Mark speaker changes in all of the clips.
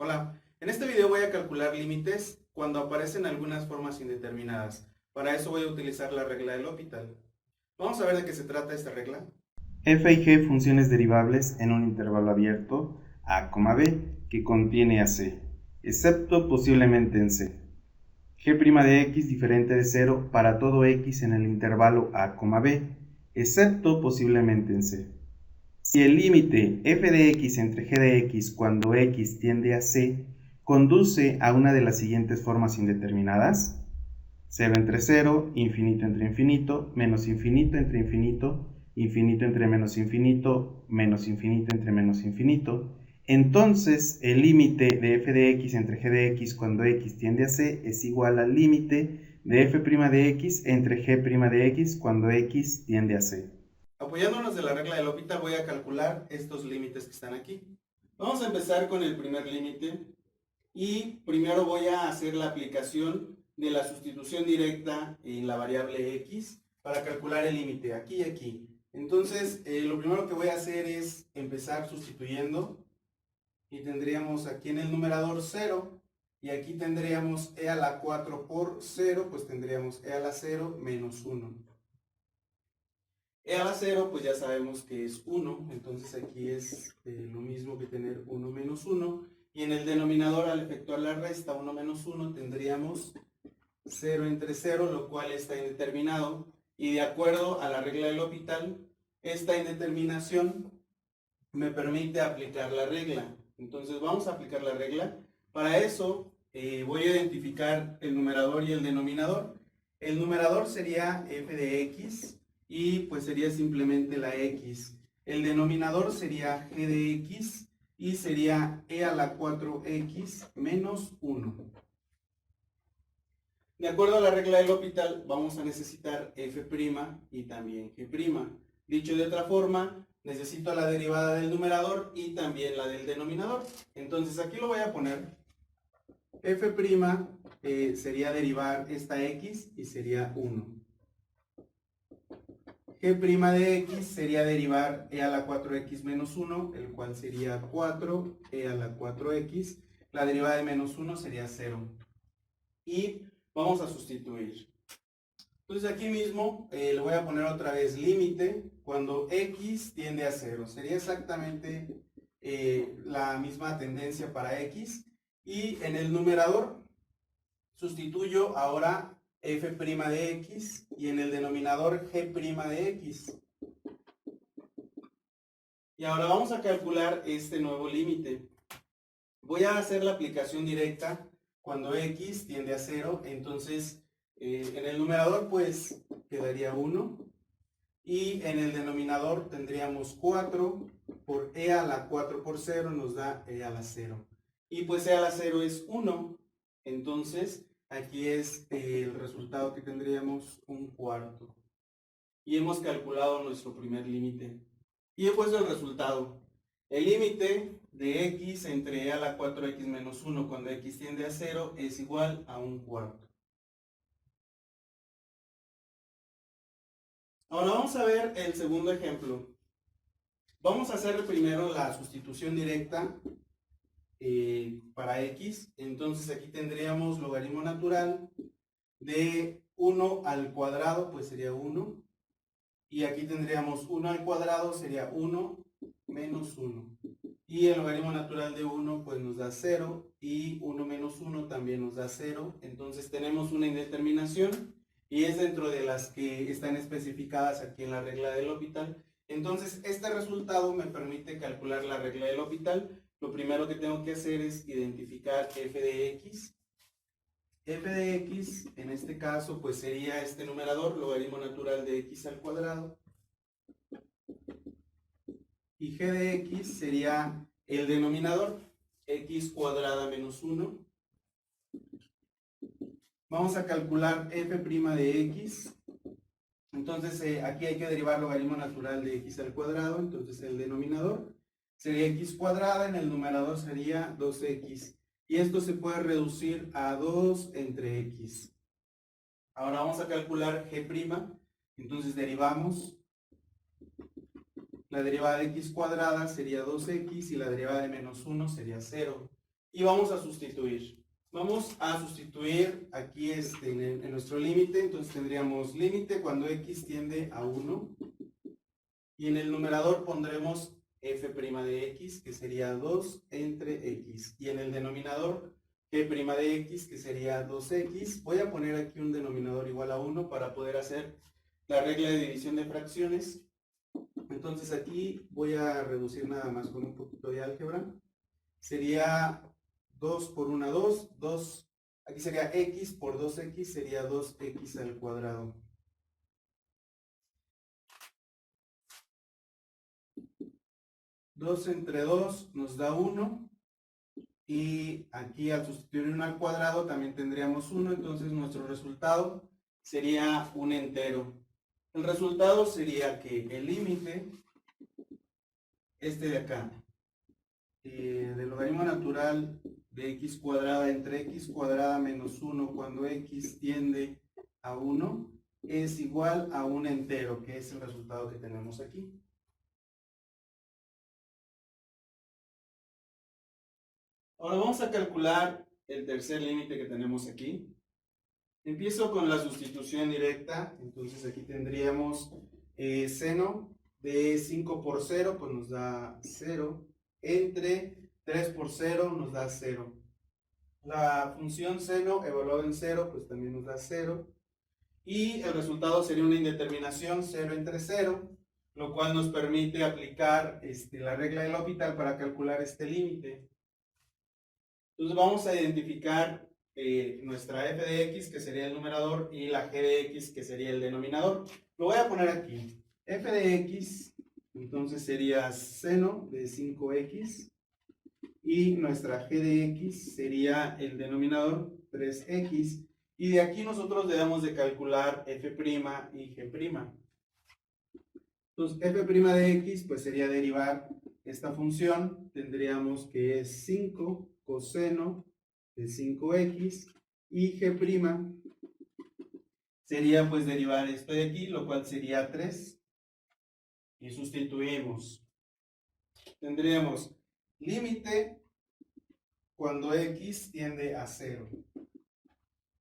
Speaker 1: Hola, en este video voy a calcular límites cuando aparecen algunas formas indeterminadas. Para eso voy a utilizar la regla de L'Hopital. Vamos a ver de qué se trata esta regla.
Speaker 2: F y G funciones derivables en un intervalo abierto a, b que contiene a c, excepto posiblemente en c. G' de x diferente de 0 para todo x en el intervalo a, b, excepto posiblemente en c. Si el límite f de x entre g de x cuando x tiende a c conduce a una de las siguientes formas indeterminadas: 0 entre 0, infinito entre infinito, menos infinito entre infinito, infinito entre menos infinito entre menos infinito, entonces el límite de f de x entre g de x cuando x tiende a c es igual al límite de f' de x entre g' de x cuando x tiende a c.
Speaker 1: Apoyándonos de la regla de L'Hopital voy a calcular estos límites que están aquí. Vamos a empezar con el primer límite y primero voy a hacer la aplicación de la sustitución directa en la variable x para calcular el límite aquí y aquí. Entonces, lo primero que voy a hacer es empezar sustituyendo. Y tendríamos aquí en el numerador 0, y aquí tendríamos e a la 4 por 0, pues tendríamos e a la 0 menos 1. E a la 0, pues ya sabemos que es 1, entonces aquí es lo mismo que tener 1 menos 1, y en el denominador, al efectuar la resta 1 menos 1, tendríamos 0 entre 0, lo cual está indeterminado, y de acuerdo a la regla del L'Hopital, esta indeterminación me permite aplicar la regla. Entonces vamos a aplicar la regla. Para eso voy a identificar el numerador y el denominador. El numerador sería f de x y pues sería simplemente la x. El denominador sería g de x y sería e a la 4x menos 1. De acuerdo a la regla del L'Hopital, vamos a necesitar f' y también g'. Dicho de otra forma, necesito la derivada del numerador y también la del denominador. Entonces aquí lo voy a poner. F' sería derivar esta x y sería 1. G' de x sería derivar e a la 4x menos 1, el cual sería 4 e a la 4x. La derivada de menos 1 sería 0. Y vamos a sustituir. Entonces aquí mismo le voy a poner otra vez límite cuando x tiende a 0. Sería exactamente la misma tendencia para x. Y en el numerador sustituyo ahora f' de x y en el denominador g' de x. Y ahora vamos a calcular este nuevo límite. Voy a hacer la aplicación directa cuando x tiende a 0. Entonces en el numerador pues quedaría 1 y en el denominador tendríamos 4 por e a la 4 por 0 nos da e a la 0. Y pues e a la 0 es 1. Entonces aquí es el resultado que tendríamos un cuarto. Y hemos calculado nuestro primer límite. Y he puesto el resultado. El límite de x entre e a la 4x menos 1 cuando x tiende a 0 es igual a un cuarto. Ahora vamos a ver el segundo ejemplo. Vamos a hacer primero la sustitución directa para x. Entonces aquí tendríamos logaritmo natural de 1 al cuadrado, pues sería 1. Y aquí tendríamos 1 al cuadrado, sería 1 menos 1. Y el logaritmo natural de 1 pues nos da 0 y 1 menos 1 también nos da 0. Entonces tenemos una indeterminación y es dentro de las que están especificadas aquí en la regla del L'Hopital. Entonces este resultado me permite calcular la regla del L'Hopital. Lo primero que tengo que hacer es identificar f de x. F de x en este caso pues sería este numerador, logaritmo natural de x al cuadrado. Y g de x sería el denominador, x cuadrada menos 1. Vamos a calcular f' de x. Entonces aquí hay que derivar logaritmo natural de x al cuadrado. Entonces el denominador sería x cuadrada, en el numerador sería 2x. Y esto se puede reducir a 2 entre x. Ahora vamos a calcular g'. Entonces derivamos. La derivada de x cuadrada sería 2x y la derivada de menos 1 sería 0. y vamos a sustituir. Vamos a sustituir aquí en nuestro límite, entonces tendríamos límite cuando x tiende a 1. Y en el numerador pondremos f' de x, que sería 2 entre x. Y en el denominador, g' de x, que sería 2x. Voy a poner aquí un denominador igual a 1 para poder hacer la regla de división de fracciones. Entonces aquí voy a reducir nada más con un poquito de álgebra. Sería 2 por 1, 2. Aquí sería x por 2x, sería 2x al cuadrado. Dos entre 2 nos da 1. Y aquí al sustituir 1 al cuadrado también tendríamos 1. Entonces nuestro resultado sería un entero. El resultado sería que el límite, de acá, del logaritmo natural de x cuadrada entre x cuadrada menos 1 cuando x tiende a 1 es igual a un entero, que es el resultado que tenemos aquí. Ahora vamos a calcular el tercer límite que tenemos aquí. Empiezo con la sustitución directa, entonces aquí tendríamos seno de 5 por 0, pues nos da 0, entre 3 por 0 nos da 0. La función seno evaluada en 0, pues también nos da 0. Y el resultado sería una indeterminación 0 entre 0, lo cual nos permite aplicar la regla del L'Hopital para calcular este límite. Entonces vamos a identificar nuestra f de x, que sería el numerador, y la g de x, que sería el denominador. Lo voy a poner aquí. F de x, entonces sería seno de 5x, y nuestra g de x sería el denominador 3x, y de aquí nosotros debemos de calcular f' y g'. Entonces f' de x pues sería derivar esta función, tendríamos que es 5 coseno de 5x, y g' sería pues derivar esto de aquí, lo cual sería 3, y sustituimos. Tendríamos límite cuando x tiende a 0.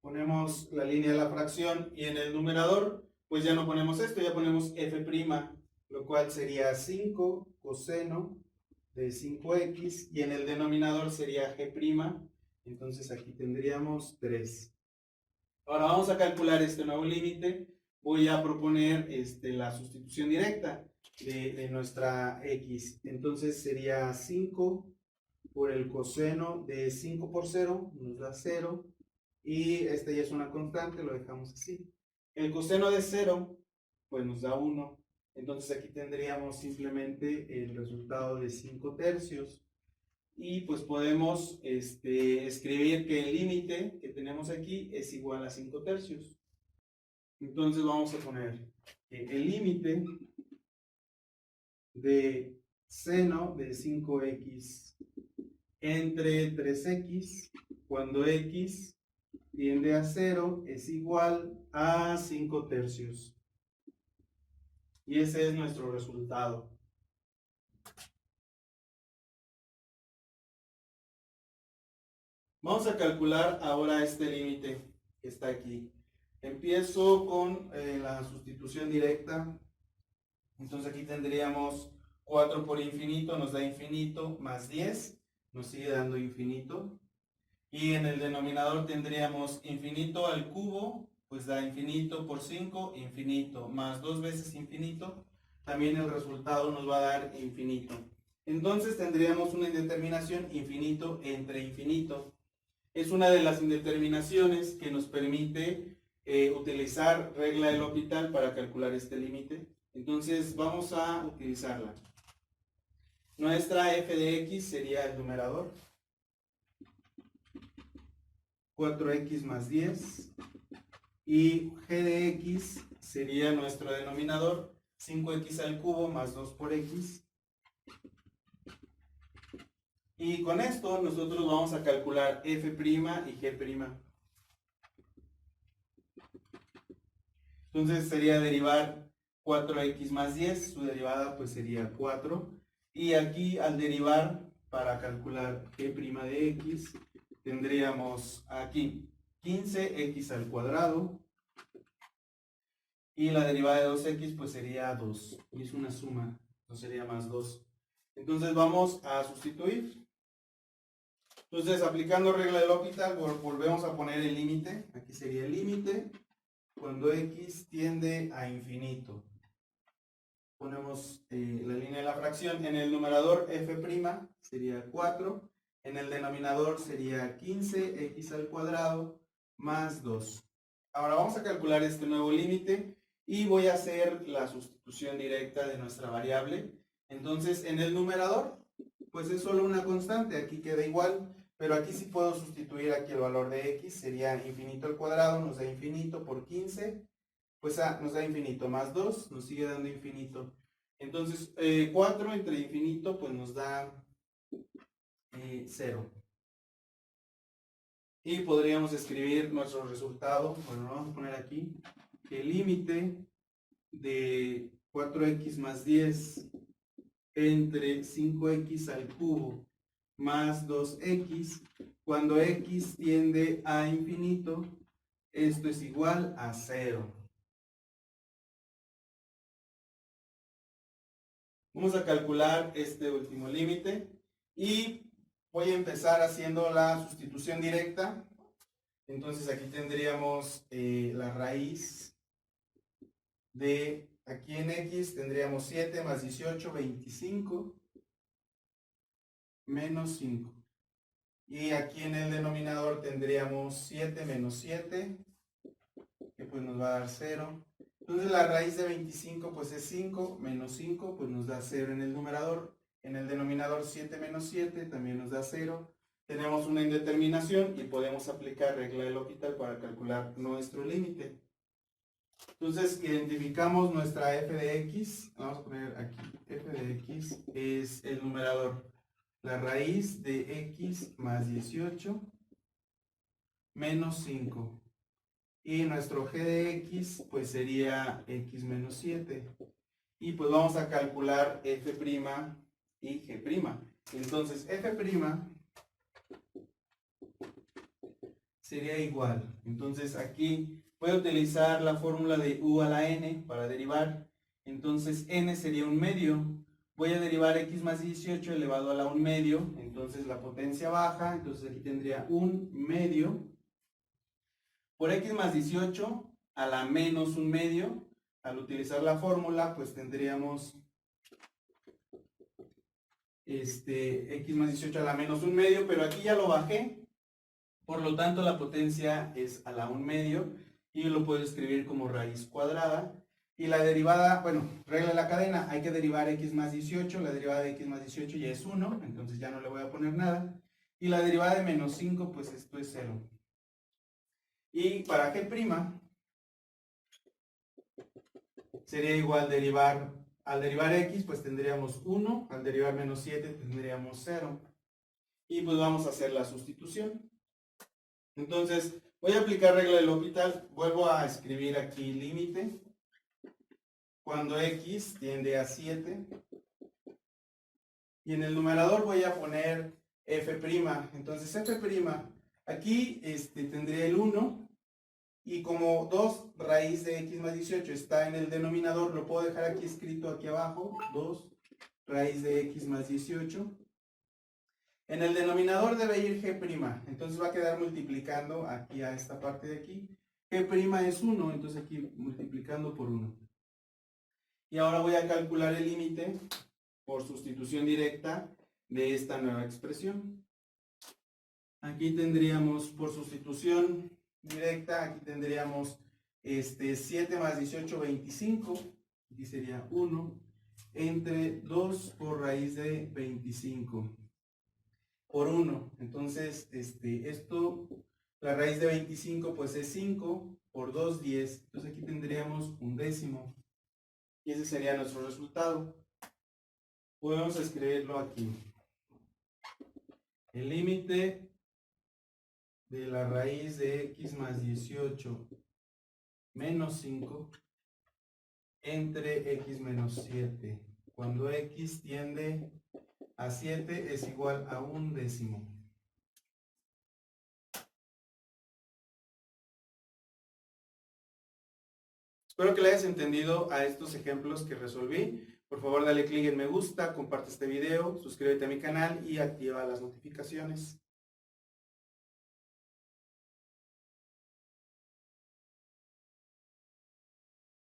Speaker 1: Ponemos la línea de la fracción y en el numerador pues ya no ponemos esto, ya ponemos f', lo cual sería 5 coseno de 5x, y en el denominador sería g', entonces aquí tendríamos 3. Ahora vamos a calcular este nuevo límite. Voy a proponer la sustitución directa de nuestra x. Entonces sería 5 por el coseno de 5 por 0, nos da 0. Y esta ya es una constante, lo dejamos así. El coseno de 0, pues nos da 1. Entonces aquí tendríamos simplemente el resultado de 5 tercios. Y pues podemos escribir que el límite que tenemos aquí es igual a 5 tercios. Entonces vamos a poner que el límite de seno de 5x entre 3x cuando x tiende a 0 es igual a 5 tercios. Y ese es nuestro resultado. Vamos a calcular ahora este límite que está aquí. Empiezo con la sustitución directa. Entonces aquí tendríamos 4 por infinito, nos da infinito, más 10, nos sigue dando infinito. Y en el denominador tendríamos infinito al cubo, pues da infinito por 5, infinito, más 2 veces infinito, también el resultado nos va a dar infinito. Entonces tendríamos una indeterminación infinito entre infinito. Es una de las indeterminaciones que nos permite utilizar regla del L'Hopital para calcular este límite. Entonces vamos a utilizarla. Nuestra f de x sería el numerador, 4x más 10, y g de x sería nuestro denominador, 5x al cubo más 2 por x. Y con esto nosotros vamos a calcular f' y g'. Entonces sería derivar 4x más 10, su derivada pues sería 4. Y aquí al derivar para calcular g' de x, tendríamos aquí 15x al cuadrado, y la derivada de 2x pues sería 2, y es una suma, entonces sería más 2. Entonces vamos a sustituir. Entonces, aplicando regla de L'Hopital, volvemos a poner el límite. Aquí sería el límite cuando x tiende a infinito. Ponemos la línea de la fracción. En el numerador f' sería 4. En el denominador sería 15x al cuadrado más 2. Ahora vamos a calcular este nuevo límite y voy a hacer la sustitución directa de nuestra variable. Entonces, en el numerador, pues es solo una constante, aquí queda igual, pero aquí sí puedo sustituir aquí el valor de x, sería infinito al cuadrado, nos da infinito por 15, pues nos da infinito, más 2, nos sigue dando infinito. Entonces, 4 entre infinito, pues nos da 0. Y podríamos escribir nuestro resultado, bueno, lo vamos a poner aquí, que el límite de 4x más 10 entre 5x al cubo más 2x, cuando x tiende a infinito, esto es igual a 0. Vamos a calcular este último límite y voy a empezar haciendo la sustitución directa. Entonces aquí tendríamos la raíz de, aquí en x tendríamos 7 más 18, 25, menos 5. Y aquí en el denominador tendríamos 7 menos 7, que pues nos va a dar 0. Entonces la raíz de 25 pues es 5, menos 5 pues nos da 0 en el numerador. En el denominador 7 menos 7 también nos da 0. Tenemos una indeterminación y podemos aplicar regla de L'Hopital para calcular nuestro límite. Entonces identificamos nuestra f de x. Vamos a poner aquí, f de x es el numerador. La raíz de x más 18 menos 5. Y nuestro g de x pues sería x menos 7. Y pues vamos a calcular f' y g'. Entonces f' sería igual. Entonces aquí voy a utilizar la fórmula de u a la n para derivar. Entonces n sería un medio. Voy a derivar x más 18 elevado a la 1 medio. Entonces la potencia baja. Entonces aquí tendría 1 medio. Por x más 18 a la menos 1 medio. Al utilizar la fórmula pues tendríamos x más 18 a la menos 1 medio. Pero aquí ya lo bajé. Por lo tanto, la potencia es a la 1 medio y lo puedo escribir como raíz cuadrada. Y la derivada, bueno, regla de la cadena, hay que derivar x más 18, la derivada de x más 18 ya es 1, entonces ya no le voy a poner nada. Y la derivada de menos 5, pues esto es 0. Y para g' sería igual al derivar x, pues tendríamos 1, al derivar menos 7 tendríamos 0. Y pues vamos a hacer la sustitución. Entonces, voy a aplicar regla de L'Hopital, vuelvo a escribir aquí límite, cuando x tiende a 7, y en el numerador voy a poner f', entonces f', aquí tendría el 1, y como 2 raíz de x más 18 está en el denominador, lo puedo dejar aquí escrito aquí abajo, 2 raíz de x más 18, en el denominador debe ir g', entonces va a quedar multiplicando aquí a esta parte de aquí. G' es 1, entonces aquí multiplicando por 1. Y ahora voy a calcular el límite por sustitución directa de esta nueva expresión. Aquí tendríamos por sustitución directa, aquí tendríamos 7 más 18, 25. Aquí sería 1 entre 2 por raíz de 25. Por 1, entonces esto, la raíz de 25 pues es 5, por 2, 10, entonces aquí tendríamos un décimo, y ese sería nuestro resultado. Podemos escribirlo aquí. El límite de la raíz de x más 18 menos 5 entre x menos 7, cuando x tiende a 7 es igual a 1/10. Espero que le hayas entendido a estos ejemplos que resolví. Por favor, dale clic en me gusta, comparte este video, suscríbete a mi canal y activa las notificaciones.